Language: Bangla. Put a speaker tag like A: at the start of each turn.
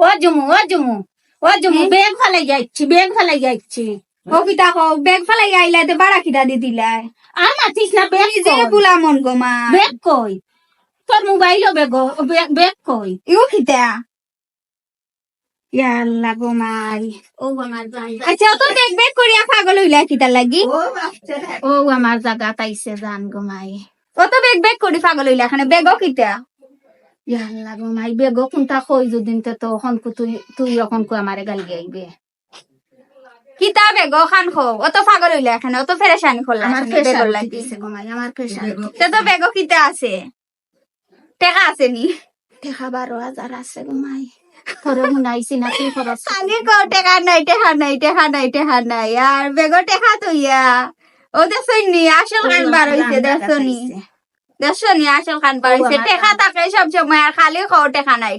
A: ও জুমু বেগ ফেলাই যাচ্ছি
B: ও কিতা কও বেগ ফেলাই আইলা তে বাড়া কিটা দি দিলাই
A: আর মাতিস না বেগ
B: যে বুলা মন গো মা
A: বেগ কই তোর মোবাইলও বেগ কই
B: ইও কিতা ইয়া আল্লাহ গো মাই
A: ও আমার জায়গা
B: আচ্ছা তো দেখ বেগ করিয়া পাগল হইলা কিতা লাগি
A: ও আমার জায়গা তাইছে জান গোমাই
B: ও তো বেগ বেগ করি পাগল হইলা এখানে বেগও কিতা
A: ইয়াল্লা গোমাই বেগ কোনটা কই যদিন তো হনকু তুই এখন কো আমারে গালি গাইবে
B: কিতা বেগ খান খো ও তো পাগল হইলা এখানে ও তো ফেরেশানি করলা
A: আমার
B: এখানে
A: প্রেশার
B: বেগর লাগি
A: দিছে গোমাই আমার প্রেশার
B: তে তো বেগ কিতা আছে টেকা আছে নি
A: দেখা 12,000 আছে গোমাই তোরে শুনাইছি না কি খরচ
B: খালি কো টেকা নাই টেকা নাই টেকা নাই টেকা নাই আর বেগর টেকা তো ইয়া ও দেখছনি আসল কান বার হইছে দেখছনি আসল কান বার হইছে টেকা থাকে সব সময় আর খালি কও টেকা নাই